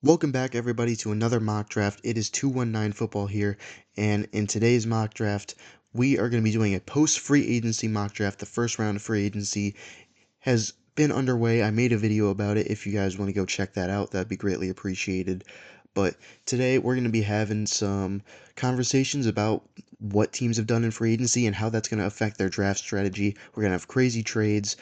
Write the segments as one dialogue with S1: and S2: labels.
S1: Welcome back, everybody, to another mock draft. It is 219 Football here, and in today's mock draft, we are going to be doing a post-free agency mock draft. The first round of free agency has been underway. I made a video about it. If you guys want to go check that out, that'd be greatly appreciated. But today, we're going to be having some conversations about what teams have done in free agency and how that's going to affect their draft strategy. We're going to have crazy trades,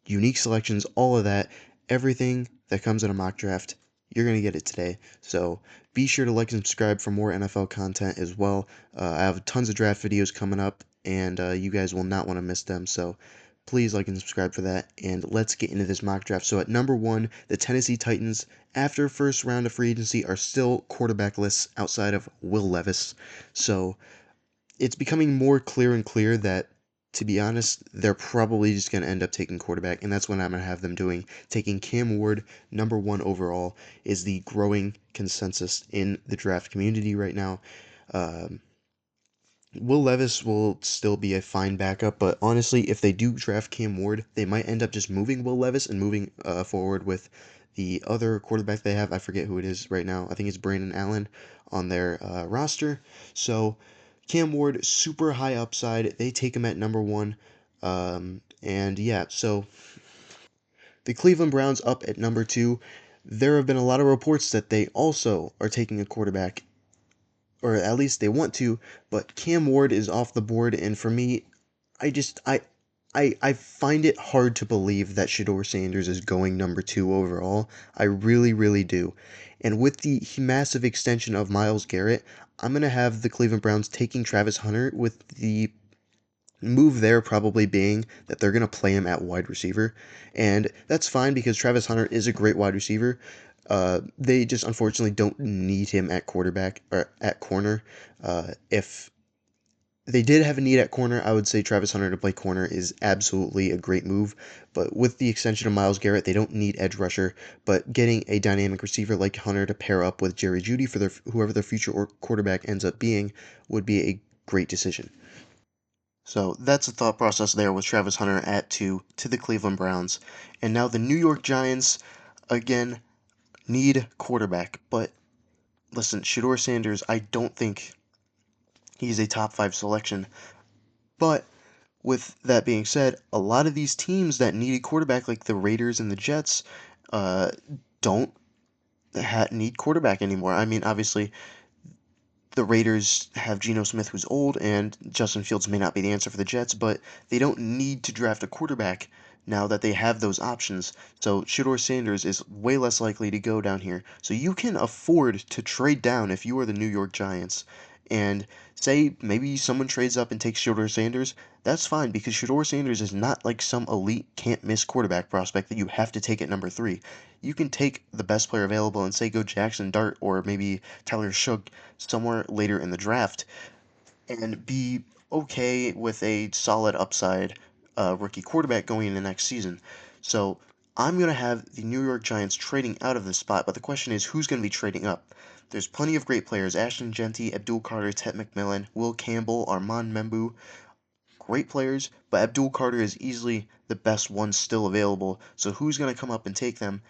S1: unique selections, all of that, everything that comes in a mock draft, you're going to get it today. So be sure to like and subscribe for more NFL content as well. I have tons of draft videos coming up, and you guys will not want to miss them. So please like and subscribe for that. And let's get into this mock draft. So at number one, the Tennessee Titans, after first round of free agency, are still quarterbackless outside of Will Levis. So it's becoming more clear and clear that, to be honest, they're probably just going to end up taking quarterback, and that's what I'm going to have them doing. Taking Cam Ward, number one overall, is the growing consensus in the draft community right now. Um, Will Levis will still be a fine backup, but honestly, if they do draft Cam Ward, they might end up just moving Will Levis and moving forward with the other quarterback they have. I forget who it is right now. I think it's Brandon Allen on their roster. So Cam Ward, super high upside. They take him at number one. And yeah, so the Cleveland Browns up at number two. There have been a lot of reports that they also are taking a quarterback, or at least they want to, but Cam Ward is off the board, and for me, I just I find it hard to believe that Shedeur Sanders is going number two overall. I really, really do. And with the massive extension of Myles Garrett, I'm gonna have the Cleveland Browns taking Travis Hunter, with the move there probably being that they're gonna play him at wide receiver, and that's fine because Travis Hunter is a great wide receiver. They just unfortunately don't need him at quarterback or at corner. If they did have a need at corner, I would say Travis Hunter to play corner is absolutely a great move. But with the extension of Myles Garrett, they don't need edge rusher. But getting a dynamic receiver like Hunter to pair up with Jerry Jeudy for their whoever their future or quarterback ends up being would be a great decision. So that's the thought process there with Travis Hunter at two to the Cleveland Browns. And now the New York Giants, again, need quarterback. But listen, Shedeur Sanders, I don't think he's a top five selection. But with that being said, a lot of these teams that need a quarterback, like the Raiders and the Jets, uh, don't need quarterback anymore. I mean, obviously, the Raiders have Geno Smith, who's old, and Justin Fields may not be the answer for the Jets, but they don't need to draft a quarterback now that they have those options. So Shedeur Sanders is way less likely to go down here. So you can afford to trade down if you are the New York Giants. And say maybe someone trades up and takes Shedeur Sanders, that's fine because Shedeur Sanders is not like some elite can't miss quarterback prospect that you have to take at number three. You can take the best player available and say go Jackson Dart or maybe Tyler Shough somewhere later in the draft and be okay with a solid upside rookie quarterback going into next season. So I'm going to have the New York Giants trading out of this spot, but the question is who's going to be trading up? There's plenty of great players: Ashton Jeanty, Abdul Carter, Ted McMillan, Will Campbell, Armand Membu. Great players, but Abdul Carter is easily the best one still available. So who's going to come up and take them?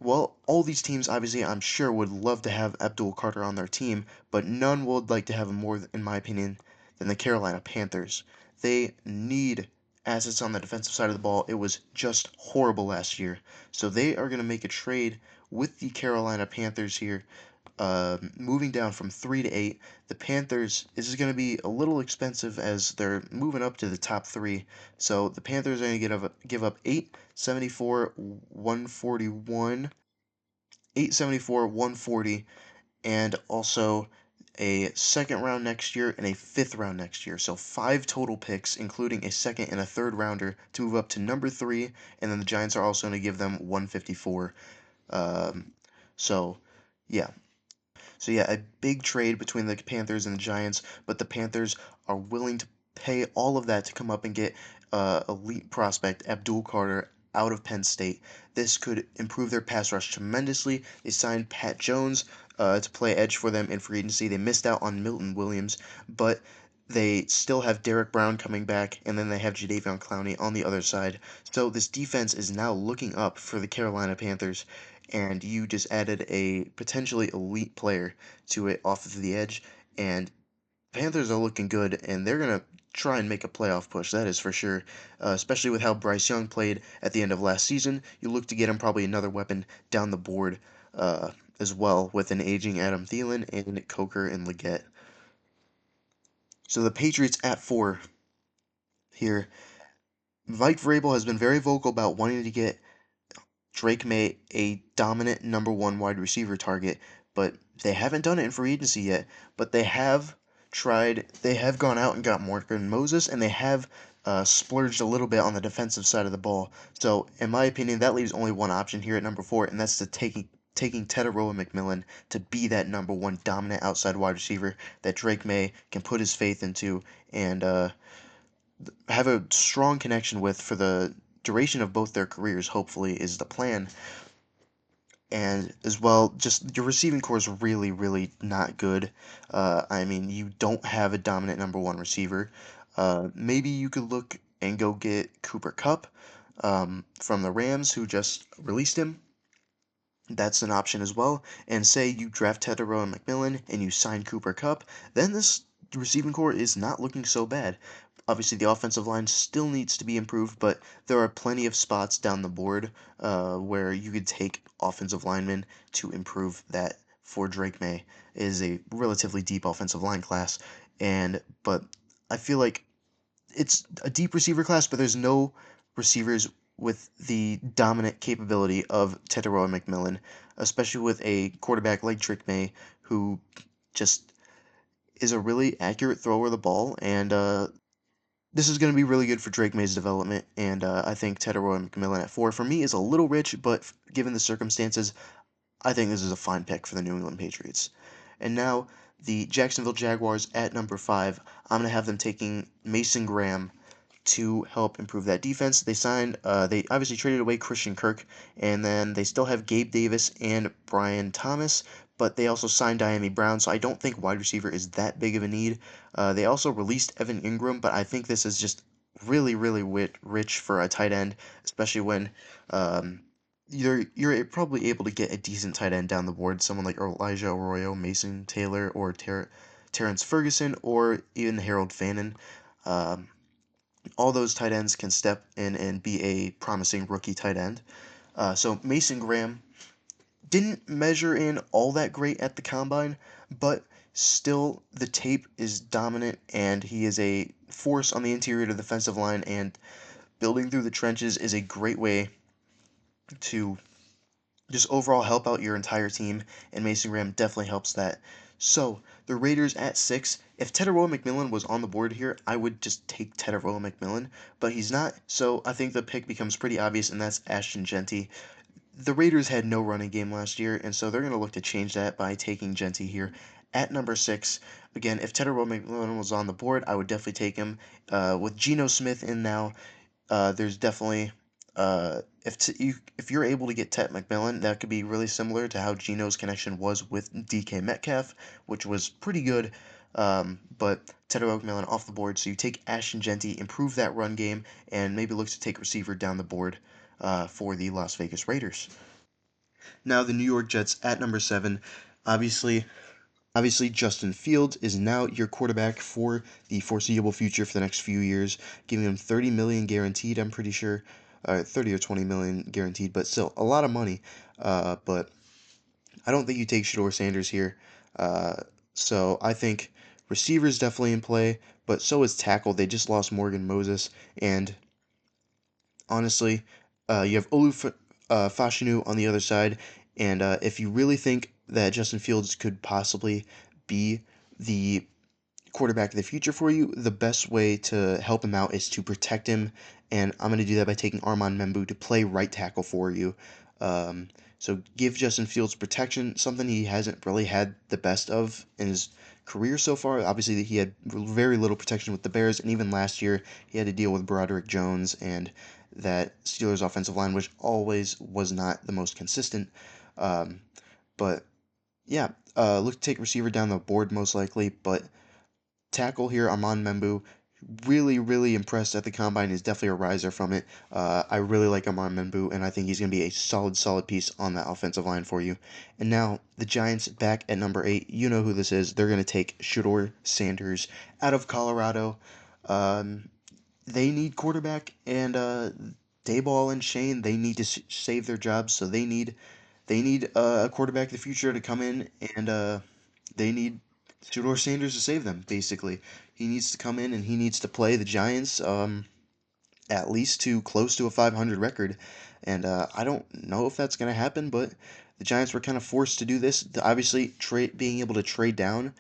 S1: Well, all these teams, obviously, I'm sure would love to have Abdul Carter on their team, but none would like to have him more, in my opinion, than the Carolina Panthers. They need assets on the defensive side of the ball. It was just horrible last year. So they are going to make a trade with the Carolina Panthers here, moving down from 3 to 8. The Panthers, this is going to be a little expensive as they're moving up to the top three. So the Panthers are going to give up 874, 141, 874, 140, and also a second round next year and a fifth round next year. So five total picks, including a second and a third rounder, to move up to number three. And then the Giants are also going to give them 154. Um, so, yeah. So yeah, a big trade between the Panthers and the Giants, but the Panthers are willing to pay all of that to come up and get elite prospect Abdul Carter out of Penn State. This could improve their pass rush tremendously. They signed Pat Jones to play edge for them in free agency. They missed out on Milton Williams, but they still have Derek Brown coming back, and then they have Jadeveon Clowney on the other side. So this defense is now looking up for the Carolina Panthers, and you just added a potentially elite player to it off of the edge, and Panthers are looking good, and they're gonna try and make a playoff push. That is for sure. Especially with how Bryce Young played at the end of last season, you look to get him probably another weapon down the board, as well with an aging Adam Thielen and Coker and Leggett. So the Patriots at 4 here. Mike Vrabel has been very vocal about wanting to get Drake May a dominant number one wide receiver target, but they haven't done it in free agency yet. But they have tried, they have gone out and got Morgan Moses, and they have splurged a little bit on the defensive side of the ball. So, in my opinion, that leaves only one option here at number 4, and that's taking Tedoroa McMillan to be that number one dominant outside wide receiver that Drake May can put his faith into and have a strong connection with for the duration of both their careers, hopefully, is the plan. And as well, just your receiving core is really, really not good. I mean, you don't have a dominant number one receiver. Maybe you could look and go get Cooper Kupp from the Rams, who just released him. That's an option as well. And say you draft Tedorow and McMillan and you sign Cooper Kupp, then this receiving core is not looking so bad. Obviously, the offensive line still needs to be improved, but there are plenty of spots down the board where you could take offensive linemen to improve that for Drake May. It is a relatively deep offensive line class, but I feel like it's a deep receiver class, but there's no receivers with the dominant capability of Tedoroa McMillan, especially with a quarterback like Drake May, who just is a really accurate thrower of the ball, and this is going to be really good for Drake May's development, and I think Tedoroa McMillan at 4 for me is a little rich, but given the circumstances, I think this is a fine pick for the New England Patriots. And now the Jacksonville Jaguars at number 5. I'm going to have them taking Mason Graham to help improve that defense. They obviously traded away Christian Kirk, and then they still have Gabe Davis and Brian Thomas, but they also signed Dyami Brown, so I don't think wide receiver is that big of a need. They also released Evan Ingram, but I think this is just really, really rich for a tight end, especially when you're probably able to get a decent tight end down the board, someone like Elijah Arroyo, Mason Taylor, or Terrence Ferguson, or even Harold Fannin. Um, all those tight ends can step in and be a promising rookie tight end. So Mason Graham didn't measure in all that great at the combine, but still the tape is dominant, and he is a force on the interior of the defensive line, and building through the trenches is a great way to just overall help out your entire team, and Mason Graham definitely helps that. So, the Raiders at 6. If Tedoroa McMillan was on the board here, I would just take Tedoroa McMillan, but he's not, so I think the pick becomes pretty obvious, and that's Ashton Jeanty. The Raiders had no running game last year, and so they're going to look to change that by taking Jeanty here at number 6. Again, if Tedoroa McMillan was on the board, I would definitely take him. With Geno Smith in now, there's definitely if you're able to get Ted McMillan, that could be really similar to how Geno's connection was with DK Metcalf, which was pretty good. But Ted McMillan off the board, so you take Ashton Jeanty, improve that run game, and maybe look to take receiver down the board for the Las Vegas Raiders. Now the New York Jets at number 7. Obviously, Obviously, Justin Fields is now your quarterback for the foreseeable future for the next few years, giving him 30 million guaranteed. I'm pretty sure, 30 or 20 million guaranteed, but still a lot of money. But I don't think you take Shedeur Sanders here. Uh, so I think receivers definitely in play, but so is tackle. They just lost Morgan Moses, and honestly, you have Fashanu on the other side, and if you really think that Justin Fields could possibly be the quarterback of the future for you, the best way to help him out is to protect him, and I'm going to do that by taking Armand Membu to play right tackle for you. Um, so give Justin Fields protection, something he hasn't really had the best of in his career so far. Obviously, he had very little protection with the Bears, and even last year he had to deal with Broderick Jones and that Steelers offensive line, which always was not the most consistent. Um, but yeah, look to take receiver down the board most likely, but tackle here, Armand Membu. Really impressed at the combine. Is definitely a riser from it. I really like Amar Menbu, and I think he's going to be a solid piece on that offensive line for you. And now the Giants back at number 8. You know who this is. They're going to take Shedeur Sanders out of Colorado. Um, they need quarterback, and Dayball and Shane, they need to save their jobs, so they need a quarterback of the future to come in, and they need Shedeur Sanders to save them. Basically, he needs to come in and he needs to play the Giants at least to close to a 500 record, and I don't know if that's going to happen, but the Giants were kind of forced to do this. Obviously, being able to trade down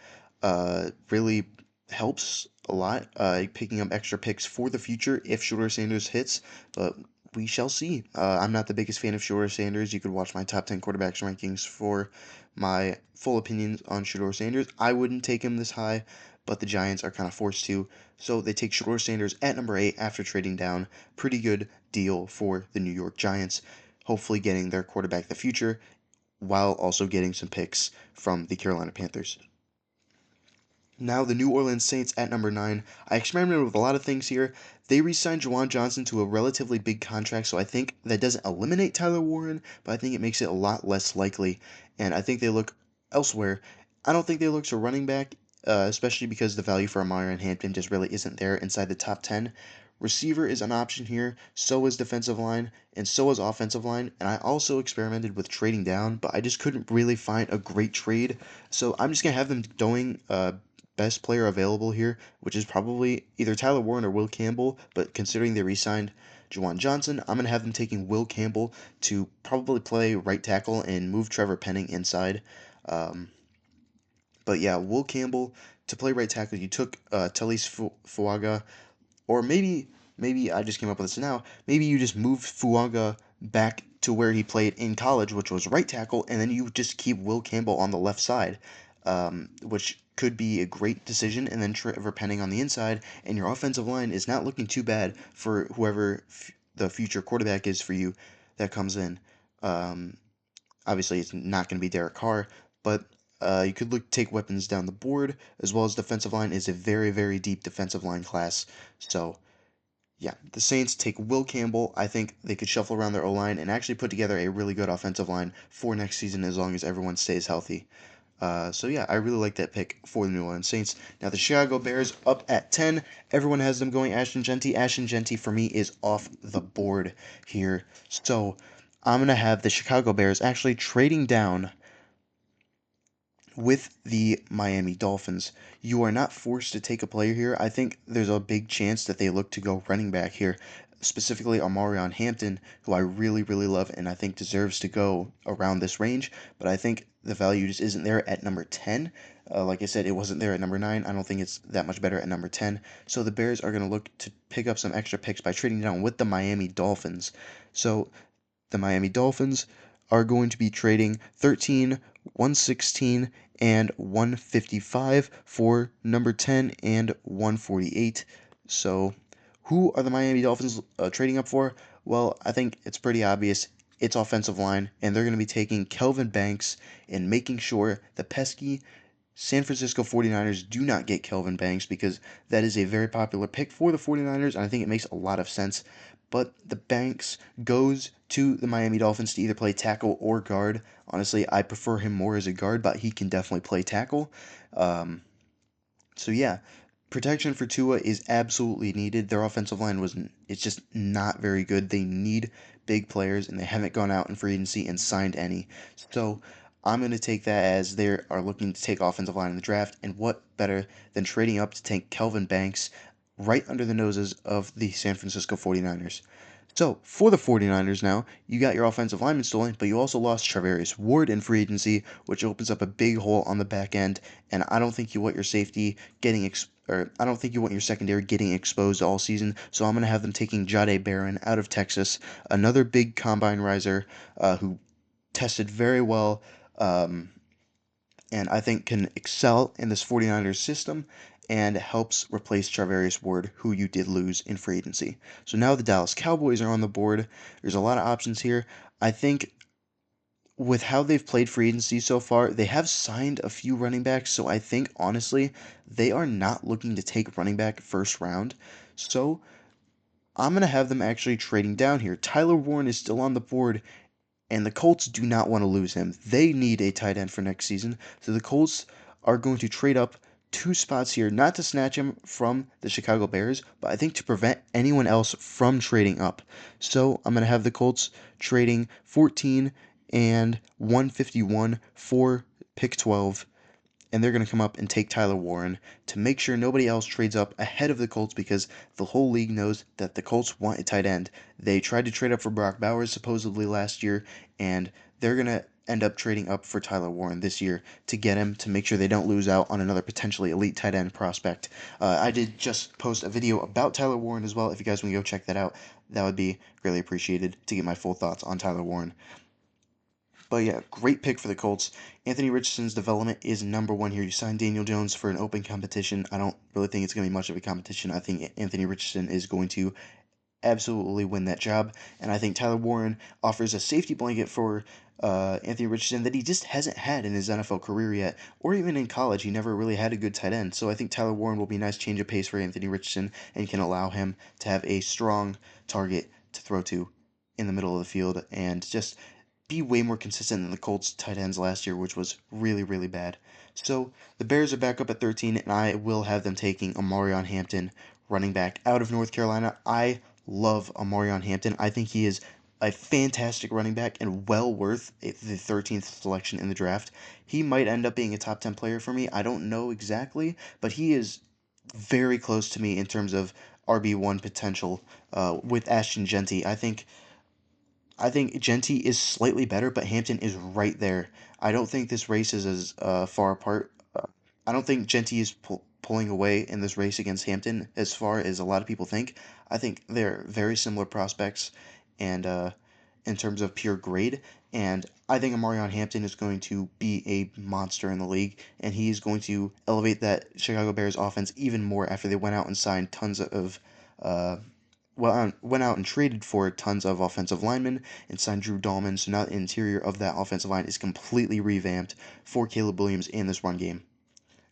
S1: really helps a lot, picking up extra picks for the future if Shedeur Sanders hits, but we shall see. I'm not the biggest fan of Shedeur Sanders. You could watch my top 10 quarterbacks rankings for my full opinions on Shedeur Sanders. I wouldn't take him this high, but the Giants are kind of forced to. So they take Shedeur Sanders at number 8 after trading down. Pretty good deal for the New York Giants, hopefully getting their quarterback of the future while also getting some picks from the Carolina Panthers. Now the New Orleans Saints at number 9. I experimented with a lot of things here. They re-signed Juwan Johnson to a relatively big contract, so I think that doesn't eliminate Tyler Warren, but I think it makes it a lot less likely. And I think they look elsewhere. I don't think they look to running back, especially because the value for Amari and Hampton just really isn't there inside the top 10. Receiver is an option here, so is defensive line, and so is offensive line. And I also experimented with trading down, but I just couldn't really find a great trade. So I'm just going to have them going best player available here, which is probably either Tyler Warren or Will Campbell. But considering they re-signed Juwan Johnson, I'm going to have them taking Will Campbell to probably play right tackle and move Trevor Penning inside. Um, but yeah, Will Campbell to play right tackle. You took Telis Fuaga, or maybe I just came up with this now. Maybe you just move Fuaga back to where he played in college, which was right tackle, and then you just keep Will Campbell on the left side, which could be a great decision. And then Trevor Penning on the inside, and your offensive line is not looking too bad for whoever the future quarterback is for you that comes in. Um, Obviously, it's not going to be Derek Carr, but you could take weapons down the board, as well as defensive line is a very deep defensive line class. So yeah, the Saints take Will Campbell. I think they could shuffle around their O line and actually put together a really good offensive line for next season as long as everyone stays healthy. So yeah, I really like that pick for the New Orleans Saints. Now the Chicago Bears up at 10. Everyone has them going Ashton Jeanty. Ashton Jeanty for me is off the board here. So I'm gonna have the Chicago Bears actually trading down with the Miami Dolphins. You are not forced to take a player here. I think there's a big chance that they look to go running back here, specifically Amarion Hampton, who I really love and I think deserves to go around this range, but I think the value just isn't there at number 10. Like I said, it wasn't there at number 9. I don't think it's that much better at number 10. So the Bears are going to look to pick up some extra picks by trading down with the Miami Dolphins. So the Miami Dolphins are going to be trading 13, 116, and 155 for number 10 and 148. So, who are the Miami Dolphins trading up for? Well, I think it's pretty obvious. It's offensive line, and they're going to be taking Kelvin Banks and making sure the pesky San Francisco 49ers do not get Kelvin Banks because that is a very popular pick for the 49ers, and I think it makes a lot of sense. But the Banks goes to the Miami Dolphins to either play tackle or guard. Honestly, I prefer him more as a guard, but he can definitely play tackle. Um, so yeah, protection for Tua is absolutely needed. Their offensive line it's just not very good. They need big players, and they haven't gone out in free agency and signed any. So I'm going to take that as they are looking to take offensive line in the draft, and what better than trading up to take Kelvin Banks right under the noses of the San Francisco 49ers. So, for the 49ers now, you got your offensive lineman stolen, but you also lost Charvarius Ward in free agency, which opens up a big hole on the back end, and I don't think you want your safety or I don't think you want your secondary getting exposed all season, so I'm going to have them taking Jahdae Barron out of Texas, another big combine riser who tested very well, um, and I think can excel in this 49ers system and helps replace Charvarius Ward, who you did lose in free agency. So now the Dallas Cowboys are on the board. There's a lot of options here. I think with how they've played free agency so far, they have signed a few running backs, so I think honestly they are not looking to take running back first round. So I'm gonna have them actually trading down here. Tyler Warren is still on the board, and the Colts do not want to lose him. They need a tight end for next season, so the Colts are going to trade up 2 spots here, not to snatch him from the Chicago Bears, but I think to prevent anyone else from trading up. So I'm going to have the Colts trading 14 and 151 for pick 12, and they're going to come up and take Tyler Warren to make sure nobody else trades up ahead of the Colts, because the whole league knows that the Colts want a tight end. They tried to trade up for Brock Bowers supposedly last year, and they're going to end up trading up for Tyler Warren this year to get him, to make sure they don't lose out on another potentially elite tight end prospect. I did just post a video about Tyler Warren as well. If you guys want to go check that out, that would be greatly appreciated to get my full thoughts on Tyler Warren. But yeah, great pick for the Colts. Anthony Richardson's development is number one here. You signed Daniel Jones for an open competition. I don't really think it's going to be much of a competition. I think Anthony Richardson is going to absolutely win that job. And I think Tyler Warren offers a safety blanket for Anthony Richardson that he just hasn't had in his NFL career yet, or even in college. He never really had a good tight end. So I think Tyler Warren will be a nice change of pace for Anthony Richardson and can allow him to have a strong target to throw to in the middle of the field and just be way more consistent than the Colts tight ends last year, which was really, really bad. So the Bears are back up at 13, and I will have them taking Omarion Hampton, running back out of North Carolina. I love Omarion Hampton. I think he is a fantastic running back and well worth the 13th selection in the draft. He might end up being a top 10 player for me. I don't know exactly, but he is very close to me in terms of RB1 potential with Ashton Jeanty. I think Jeanty is slightly better, but Hampton is right there. I don't think this race is as far apart. I don't think Jeanty is pulling away in this race against Hampton as far as a lot of people think. I think they're very similar prospects, and in terms of pure grade. And I think Amarion Hampton is going to be a monster in the league, and he's going to elevate that Chicago Bears offense even more after they went out and signed tons of uh, went out and traded for tons of offensive linemen and signed Drew Dahlman. So now the interior of that offensive line is completely revamped for Caleb Williams in this run game.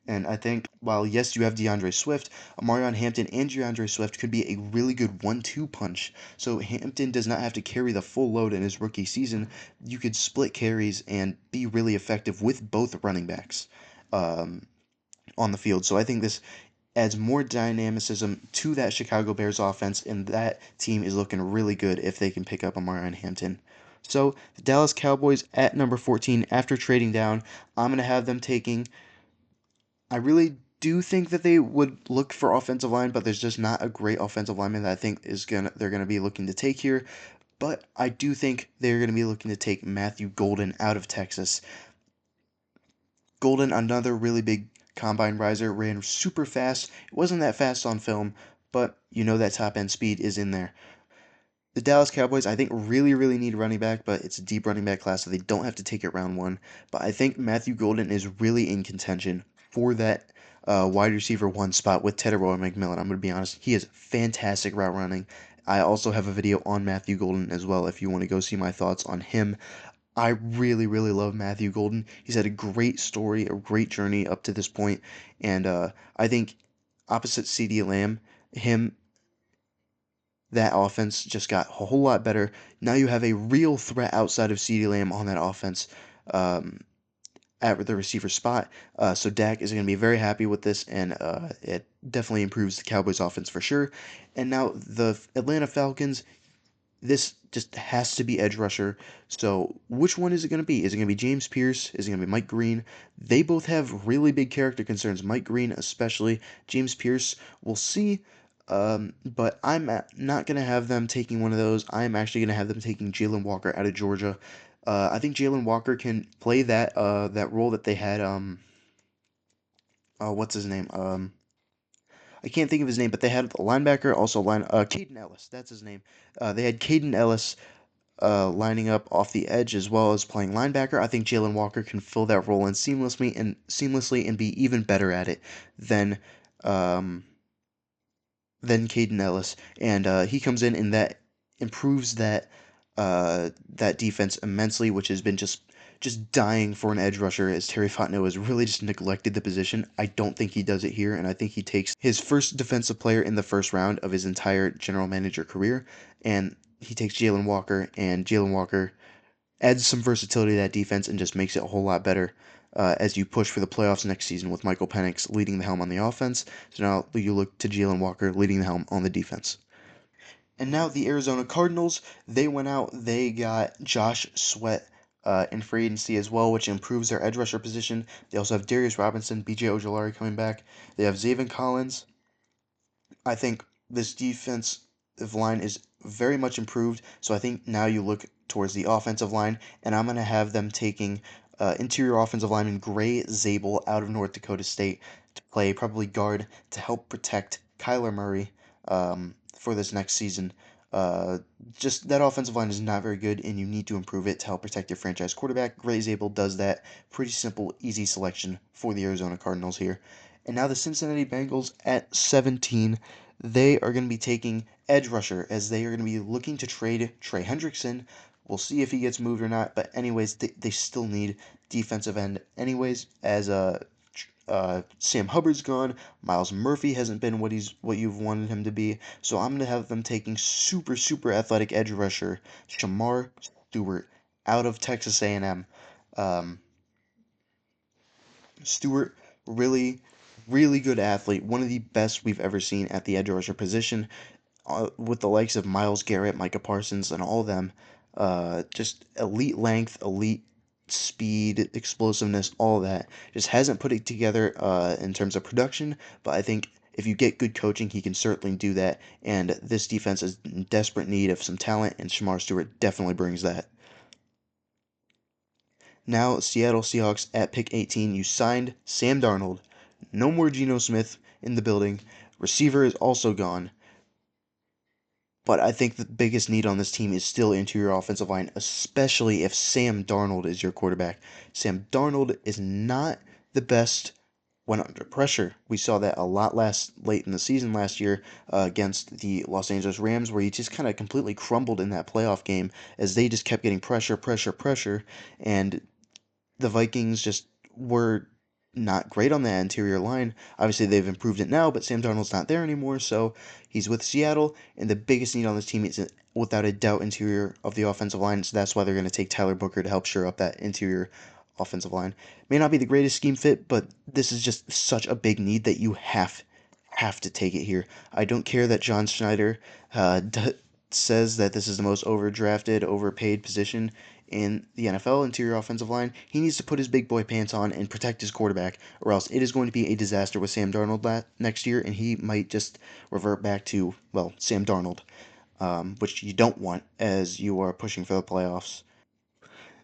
S1: And I think while yes, you have DeAndre Swift, Amarion Hampton and DeAndre Swift could be a really good 1-2 punch. So Hampton does not have to carry the full load in his rookie season. You could split carries and be really effective with both running backs um, on the field. So I think this adds more dynamicism to that Chicago Bears offense, and that team is looking really good if they can pick up Amarion Hampton. So the Dallas Cowboys at number 14 after trading down, I'm going to have them taking. I really do think that they would look for offensive line, but there's just not a great offensive lineman that I think they're gonna be looking to take here. But I do think they're gonna be looking to take Matthew Golden out of Texas. Golden, another really big combine riser, ran super fast. It wasn't that fast on film, but you know that top end speed is in there. The Dallas Cowboys, I think, really, really need a running back, but it's a deep running back class, so they don't have to take it round one. But I think Matthew Golden is really in contention for that wide receiver one spot with Teteroy McMillan. I'm going to be honest, he is fantastic route running. I also have a video on Matthew Golden as well if you want to go see my thoughts on him. I really, really love Matthew Golden. He's had a great story, a great journey up to this point, and I think opposite CeeDee Lamb, him that offense just got a whole lot better. Now you have a real threat outside of CeeDee Lamb on that offense um, at the receiver spot. So Dak is going to be very happy with this, and it definitely improves the Cowboys' offense for sure. And now the Atlanta Falcons, this just has to be edge rusher. So which one is it going to be? Is it going to be James Pierce? Is it going to be Mike Green? They both have really big character concerns. Mike Green especially. James Pierce, we'll see. But I'm not going to have them taking one of those. I'm actually going to have them taking Jalen Walker out of Georgia. I think Jalen Walker can play that role that they had. What's his name? I can't think of his name, but they had a linebacker, also Caden Ellis. That's his name. They had Caden Ellis lining up off the edge as well as playing linebacker. I think Jalen Walker can fill that role in seamlessly and be even better at it than um, Caden Ellis, and he comes in and that improves that defense immensely, which has been just just dying for an edge rusher, as Terry Fontenot has really just neglected the position. I don't think he does it here, and I think he takes his first defensive player in the first round of his entire general manager career, and he takes Jalen Walker, and Jalen Walker adds some versatility to that defense and just makes it a whole lot better as you push for the playoffs next season with Michael Penix leading the helm on the offense. So now you look to Jalen Walker leading the helm on the defense. And now the Arizona Cardinals, they went out, they got Josh Sweat in free agency as well, which improves their edge rusher position. They also have Darius Robinson, BJ Ojolari coming back. They have Zaven Collins. I think this defensive line is very much improved, so I think now you look towards the offensive line, and I'm going to have them taking interior offensive lineman Gray Zabel out of North Dakota State to play probably guard to help protect Kyler Murray for this next season. Uh, just that offensive line is not very good, and you need to improve it to help protect your franchise quarterback. Gray Zabel does that. Pretty simple, easy selection for the Arizona Cardinals here. And now the Cincinnati Bengals at 17, they are going to be taking edge rusher as they are going to be looking to trade Trey Hendrickson. We'll see if he gets moved or not, but anyways, they still need defensive end anyways as Sam Hubbard's gone. Miles Murphy hasn't been what you've wanted him to be. So I'm gonna have them taking super athletic edge rusher Shamar Stewart out of Texas A&M. Um, Stewart, really good athlete, one of the best we've ever seen at the edge rusher position, with the likes of Myles Garrett, Micah Parsons, and all of them. Just elite length, elite speed, explosiveness, all that. Just hasn't put it together in terms of production, but I think if you get good coaching, he can certainly do that. And this defense is in desperate need of some talent, and Shamar Stewart definitely brings that. Now, Seattle Seahawks at pick 18, you signed Sam Darnold. No more Geno Smith in the building. Receiver is also gone. But I think the biggest need on this team is still interior offensive line, especially if Sam Darnold is your quarterback. Sam Darnold is not the best when under pressure. We saw that a lot late in the season last year against the Los Angeles Rams, where he just kind of completely crumbled in that playoff game as they just kept getting pressure, and the Vikings just were not great on that interior line. Obviously, they've improved it now, but Sam Darnold's not there anymore, so he's with Seattle, and the biggest need on this team is, without a doubt, interior of the offensive line, so that's why they're going to take Tyler Booker to help shore up that interior offensive line. May not be the greatest scheme fit, but this is just such a big need that you have to take it here. I don't care that John Schneider says that this is the most overdrafted, overpaid position in the NFL, interior offensive line. He needs to put his big boy pants on and protect his quarterback, or else it is going to be a disaster with Sam Darnold next year, and he might just revert back to, well, Sam Darnold, which you don't want as you are pushing for the playoffs.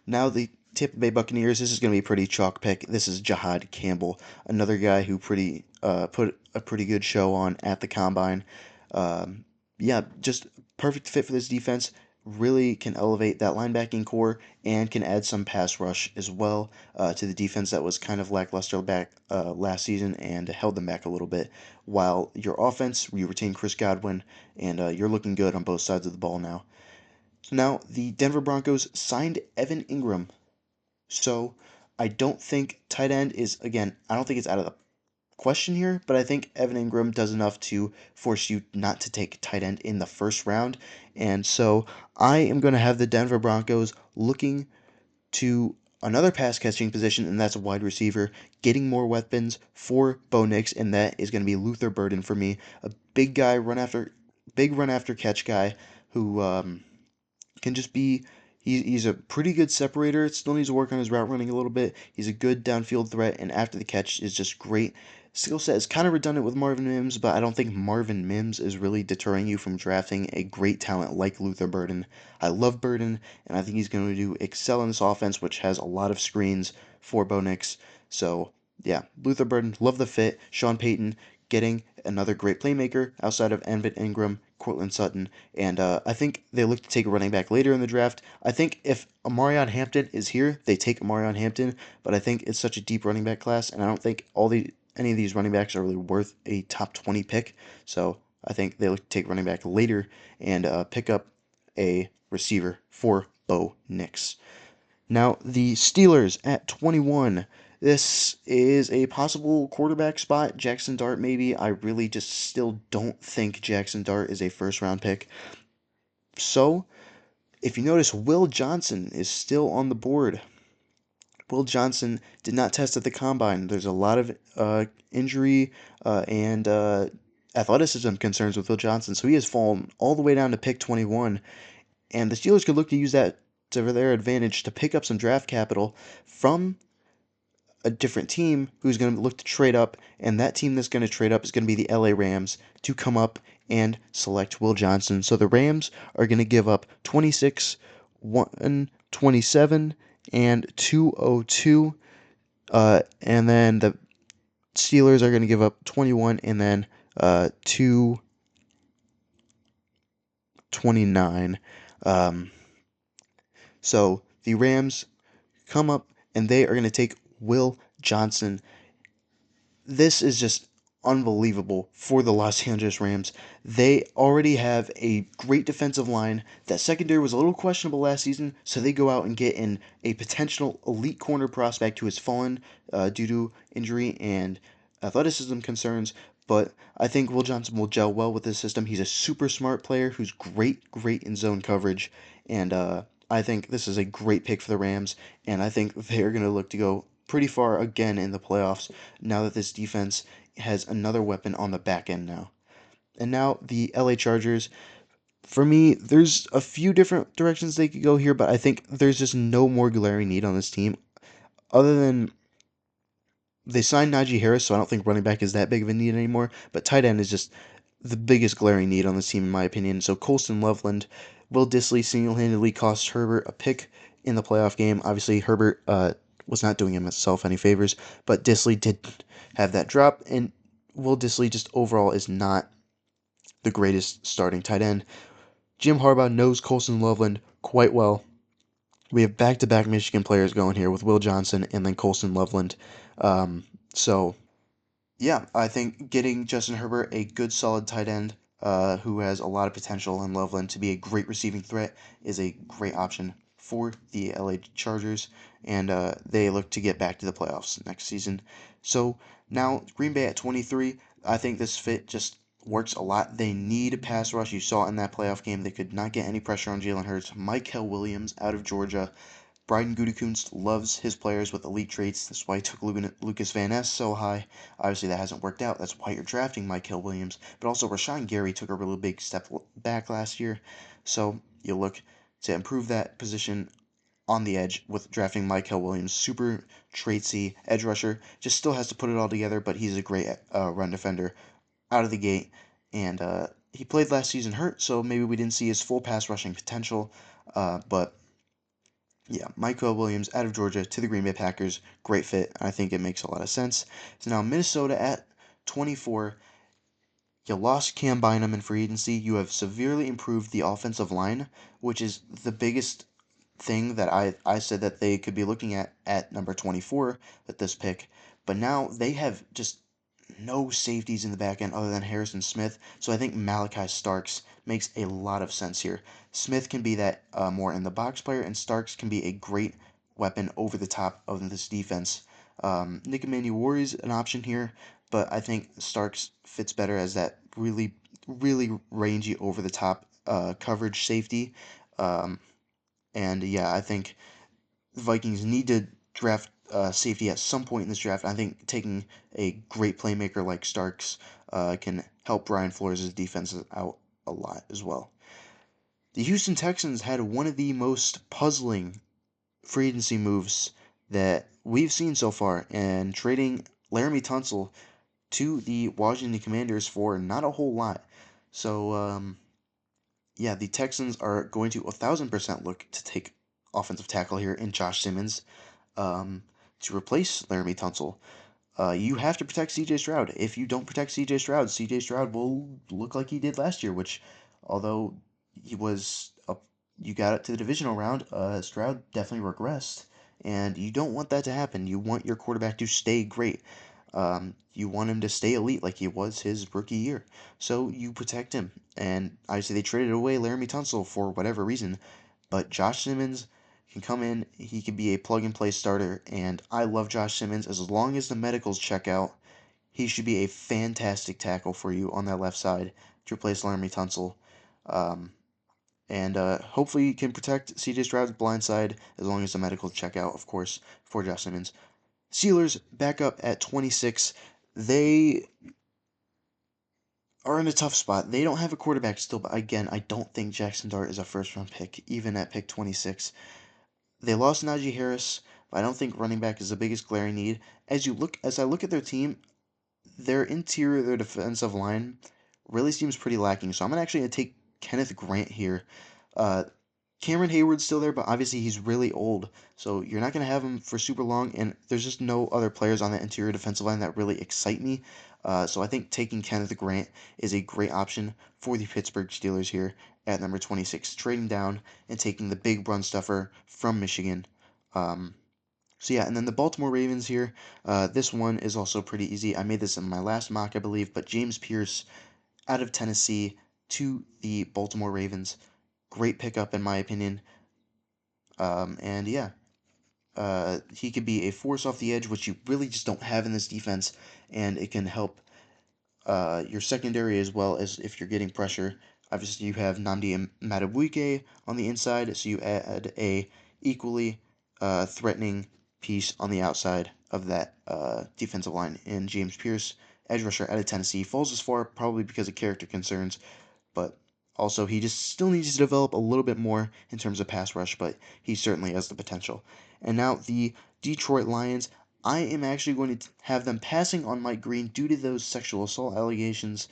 S1: Now the Tampa Bay Buccaneers. This is going to be a pretty chalk pick. This is Jahad Campbell, another guy who put a pretty good show on at the combine. Yeah, just perfect fit for this defense. Really can elevate that linebacking core and can add some pass rush as well to the defense that was kind of lackluster back last season and held them back a little bit. While your offense, you retain Chris Godwin, and you're looking good on both sides of the ball now. So now the Denver Broncos signed Evan Ingram. So I don't think tight end is, again, I don't think it's out of the question here, but I think Evan Ingram does enough to force you not to take tight end in the first round. And so I am going to have the Denver Broncos looking to another pass catching position, and that's a wide receiver, getting more weapons for Bo Nix, and that is going to be Luther Burden for me. A big guy, big run after catch guy who can just be. He's a pretty good separator. Still needs to work on his route running a little bit. He's a good downfield threat, and after the catch is just great. Skill set is kind of redundant with Marvin Mims, but I don't think Marvin Mims is really deterring you from drafting a great talent like Luther Burden. I love Burden, and I think he's going to do excel in this offense, which has a lot of screens for Bo Nix. So yeah, Luther Burden, love the fit. Sean Payton getting another great playmaker outside of Evan Ingram, Cortland Sutton, and I think they look to take a running back later in the draft. I think if Amarion Hampton is here, they take Amarion Hampton, but I think it's such a deep running back class, and I don't think any of these running backs are really worth a top 20 pick. So I think they look to take running back later and pick up a receiver for Bo Nix. Now, the Steelers at 21. This is a possible quarterback spot. Jackson Dart, maybe. I really just still don't think Jackson Dart is a first round pick. So, if you notice, Will Johnson is still on the board. Will Johnson did not test at the combine. There's a lot of injury and athleticism concerns with Will Johnson, so he has fallen all the way down to pick 21. And the Steelers could look to use that to their advantage to pick up some draft capital from a different team who's going to look to trade up, and that team that's going to trade up is going to be the LA Rams to come up and select Will Johnson. So the Rams are going to give up 26, 127, and 202. And then the Steelers are going to give up 21 and then 229. So the Rams come up and they are going to take Will Johnson. This is just unbelievable for the Los Angeles Rams. They already have a great defensive line. That secondary was a little questionable last season, so they go out and get in a potential elite corner prospect who has fallen due to injury and athleticism concerns. But I think Will Johnson will gel well with this system. He's a super smart player who's great in zone coverage, and I think this is a great pick for the Rams, and I think they're going to look to go pretty far again in the playoffs now that this defense has another weapon on the back end now. And now the LA Chargers. For me, there's a few different directions they could go here, but I think there's just no more glaring need on this team other than they signed Najee Harris, so I don't think running back is that big of a need anymore. But tight end is just the biggest glaring need on this team, in my opinion. So Colston Loveland, Will Dissly single-handedly cost Herbert a pick in the playoff game. Obviously, Herbert was not doing himself any favors, but Dissly did have that drop, and Will Dissly just overall is not the greatest starting tight end. Jim Harbaugh knows Colston Loveland quite well. We have back-to-back Michigan players going here with Will Johnson and then Colston Loveland. So yeah, I think getting Justin Herbert, a good solid tight end, who has a lot of potential, and Loveland to be a great receiving threat is a great option for the LA Chargers, and they look to get back to the playoffs next season. So now Green Bay at 23, I think this fit just works a lot. They need a pass rush. You saw in that playoff game they could not get any pressure on Jalen Hurts. Mykel Williams out of Georgia. Brian Gutekunst loves his players with elite traits. That's why he took Lucas Van Ness so high. Obviously, that hasn't worked out. That's why you're drafting Mykel Williams. But also, Rashawn Gary took a really big step back last year. So you look to improve that position on the edge with drafting Mykel Williams. Super traitsy edge rusher. Just still has to put it all together, but he's a great run defender out of the gate. And he played last season hurt, so maybe we didn't see his full pass rushing potential. But yeah, Mykel Williams out of Georgia to the Green Bay Packers. Great fit. I think it makes a lot of sense. So now Minnesota at 24. You lost Cam Bynum in free agency. You have severely improved the offensive line, which is the biggest thing that I said that they could be looking at number 24 with this pick. But now they have just no safeties in the back end other than Harrison Smith. So I think Malachi Starks makes a lot of sense here. Smith can be that more in the box player, and Starks can be a great weapon over the top of this defense. Nick Emmanwori is an option here, but I think Starks fits better as that really rangy over the top coverage safety. Um, and yeah, I think the Vikings need to draft safety at some point in this draft. I think taking a great playmaker like Starks can help Brian Flores' defense out a lot as well. The Houston Texans had one of the most puzzling free agency moves that we've seen so far, and trading Laramie Tunsil to the Washington Commanders for not a whole lot. So, yeah, the Texans are going to 1,000% look to take offensive tackle here in Josh Simmons to replace Laramie Tunsil. You have to protect CJ Stroud. If you don't protect CJ Stroud will look like he did last year, which, although he was up, you got it to the divisional round, Stroud definitely regressed. And you don't want that to happen. You want your quarterback to stay great. You want him to stay elite like he was his rookie year. So you protect him. And obviously they traded away Laramie Tunsil for whatever reason. But Josh Simmons can come in, he can be a plug-and-play starter, and I love Josh Simmons. As long as the medicals check out, he should be a fantastic tackle for you on that left side to replace Laramie Tunsil. Um, and hopefully he can protect CJ Stroud's blind side as long as the medicals check out, of course, for Josh Simmons. Steelers back up at 26. They are in a tough spot. They don't have a quarterback still, but again, I don't think Jackson Dart is a first round pick, even at pick 26. They lost Najee Harris, but I don't think running back is the biggest glaring need. As I look at their team, their defensive line really seems pretty lacking. So I'm actually gonna take Kenneth Grant here. Uh, Cameron Hayward's still there, but obviously he's really old, so you're not going to have him for super long, and there's just no other players on that interior defensive line that really excite me. So I think taking Kenneth Grant is a great option for the Pittsburgh Steelers here at number 26, trading down and taking the big run stuffer from Michigan. Um, so yeah, and then the Baltimore Ravens here. This one is also pretty easy. I made this in my last mock, I believe, but James Pierce out of Tennessee to the Baltimore Ravens. Great pickup in my opinion. And yeah, he could be a force off the edge, which you really just don't have in this defense, and it can help your secondary as well as if you're getting pressure. Obviously, you have Nnamdi Madubuike on the inside, so you add a equally threatening piece on the outside of that defensive line. And James Pierce, edge rusher out of Tennessee, falls as far probably because of character concerns, but also he just still needs to develop a little bit more in terms of pass rush, but he certainly has the potential. And now the Detroit Lions, I am actually going to have them passing on Mike Green due to those sexual assault allegations.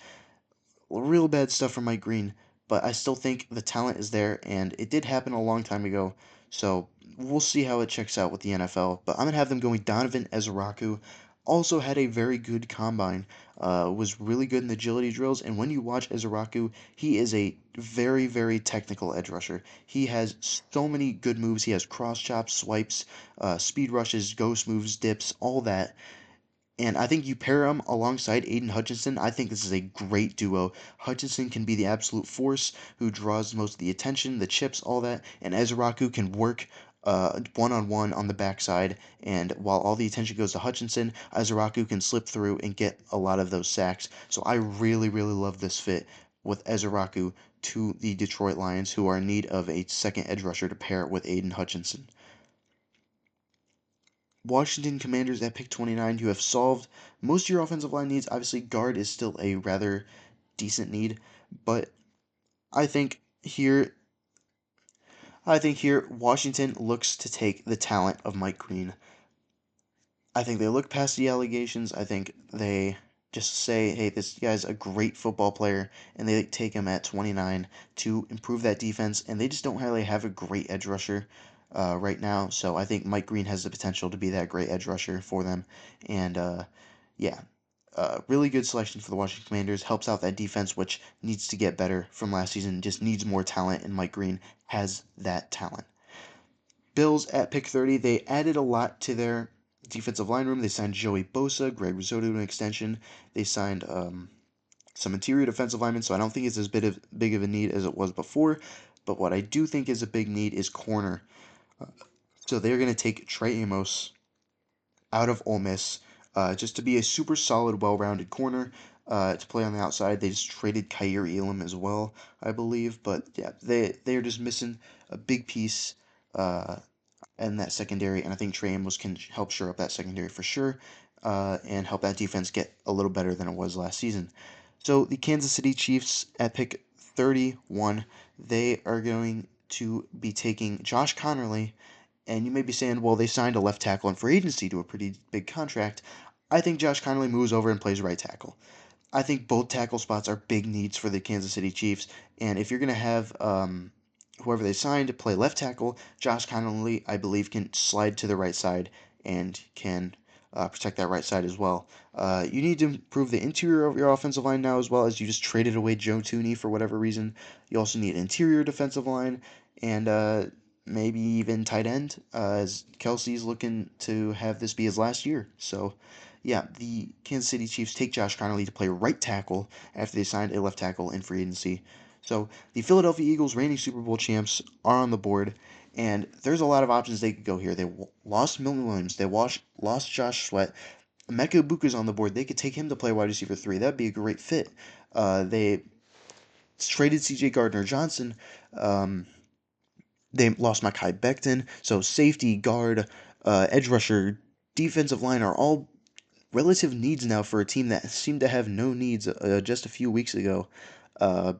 S1: Real bad stuff from Mike Green, but I still think the talent is there, and it did happen a long time ago, so we'll see how it checks out with the NFL. But I'm going to have them going Donovan Ezraku. Also had a very good combine, was really good in the agility drills, and when you watch Ezraku, he is a very, very technical edge rusher. He has so many good moves. He has cross chops, swipes, speed rushes, ghost moves, dips, all that. And I think you pair him alongside Aiden Hutchinson. I think this is a great duo. Hutchinson can be the absolute force who draws most of the attention, the chips, all that, and Ezraku can work one-on-one on the backside. And while all the attention goes to Hutchinson, Ezraku can slip through and get a lot of those sacks. So I really, really love this fit with Ezraku to the Detroit Lions, who are in need of a second edge rusher to pair with Aiden Hutchinson. Washington Commanders at pick 29, you have solved most of your offensive line needs. Obviously, guard is still a rather decent need, but I think here I think here Washington looks to take the talent of Mike Green. I think they look past the allegations. I think they just say, hey, this guy's a great football player, and they take him at 29 to improve that defense, and they just don't really have a great edge rusher right now. So I think Mike Green has the potential to be that great edge rusher for them. And yeah, really good selection for the Washington Commanders. Helps out that defense, which needs to get better from last season, just needs more talent, and Mike Green has that talent. Bills at pick 30, they added a lot to their defensive line room. They signed Joey Bosa, Greg Risotto to an extension. They signed some interior defensive linemen, so I don't think it's as big of a need as it was before. But what I do think is a big need is corner. So they're going to take Trey Amos out of Ole Miss just to be a super solid, well-rounded corner to play on the outside. They just traded Kaiir Elam as well, I believe. But yeah, they're just missing a big piece in that secondary, and I think Trey Amos can help shore up that secondary for sure, and help that defense get a little better than it was last season. So the Kansas City Chiefs at pick 31, they are going to be taking Josh Connerly, and you may be saying, well, they signed a left tackle in free agency to a pretty big contract. I think Josh Connerly moves over and plays right tackle. I think both tackle spots are big needs for the Kansas City Chiefs, and if you're going to have whoever they signed to play left tackle, Josh Connolly, I believe, can slide to the right side and can protect that right side as well. You need to improve the interior of your offensive line now, as well as you just traded away Joe Tooney for whatever reason. You also need interior defensive line and maybe even tight end, as Kelsey's looking to have this be his last year. So, yeah, the Kansas City Chiefs take Josh Connolly to play right tackle after they signed a left tackle in free agency. So the Philadelphia Eagles, reigning Super Bowl champs, are on the board, And there's a lot of options they could go here. They lost Milton Williams. They lost Josh Sweat. Emeka Ibuka's on the board. They could take him to play wide receiver 3. That'd be a great fit. They traded C.J. Gardner-Johnson. Um, they lost Mekhi Becton. So safety, guard, edge rusher, defensive line are all relative needs now for a team that seemed to have no needs just a few weeks ago.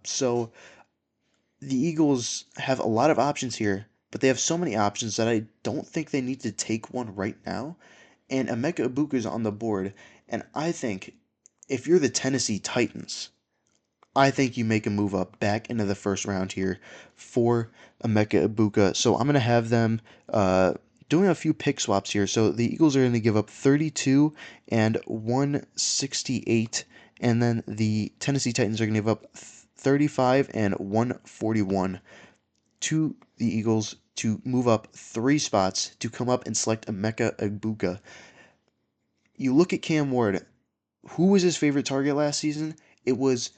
S1: So the Eagles have a lot of options here, but they have so many options that I don't think they need to take one right now. And Emeka Ibuka is on the board, and I think if you're the Tennessee Titans, I think you make a move up back into the first round here for Emeka Ibuka. So I'm going to have them doing a few pick swaps here. So the Eagles are going to give up 32 and 168, and then the Tennessee Titans are going to give up 35 and 141 to the Eagles to move up 3 spots to come up and select Emeka Ibuka. You look at Cam Ward. Who was his favorite target last season? It was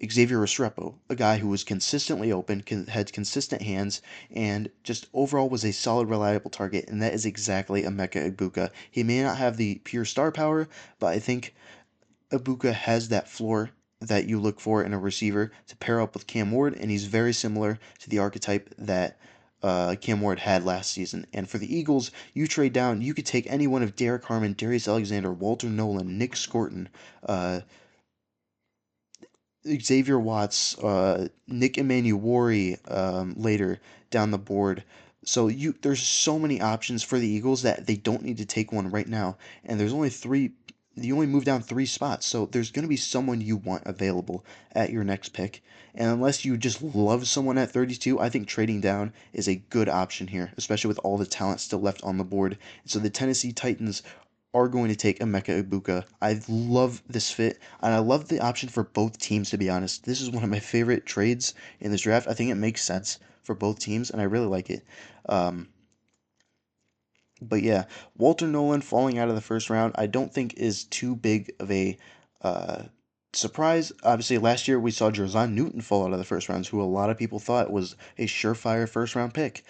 S1: Xavier Restrepo, a guy who was consistently open, had consistent hands, and just overall was a solid, reliable target, and that is exactly Emeka Ibuka. He may not have the pure star power, but I think Ibuka has that floor that you look for in a receiver to pair up with Cam Ward, and he's very similar to the archetype that Cam Ward had last season. And for the Eagles, you trade down, you could take any one of Derek Harmon, Darius Alexander, Walter Nolan, Nick Scorton, Xavier Watts, Nick Emanuori later down the board. So there's so many options for the Eagles that they don't need to take one right now. And there's only 3. You only move down 3 spots, so there's going to be someone you want available at your next pick. And unless you just love someone at 32, I think trading down is a good option here, especially with all the talent still left on the board. So the Tennessee Titans are going to take Emeka Ibuka. I love this fit, and I love the option for both teams, to be honest. This is one of my favorite trades in this draft. I think it makes sense for both teams, and I really like it. Um, but yeah, Walter Nolan falling out of the first round, I don't think is too big of a uh, surprise. Obviously, last year we saw Jer'Zhan Newton fall out of the first rounds, who a lot of people thought was a surefire first round pick.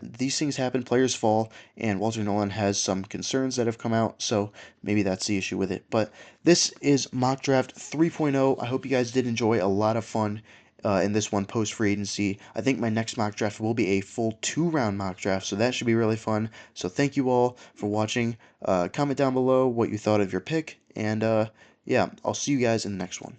S1: These things happen, players fall, and Walter Nolan has some concerns that have come out, so maybe that's the issue with it. But this is Mock Draft 3.0. I hope you guys did enjoy, a lot of fun in this one post free agency. I think my next mock draft will be a full 2-round mock draft, so that should be really fun. So thank you all for watching. Comment down below what you thought of your pick, and yeah, I'll see you guys in the next one.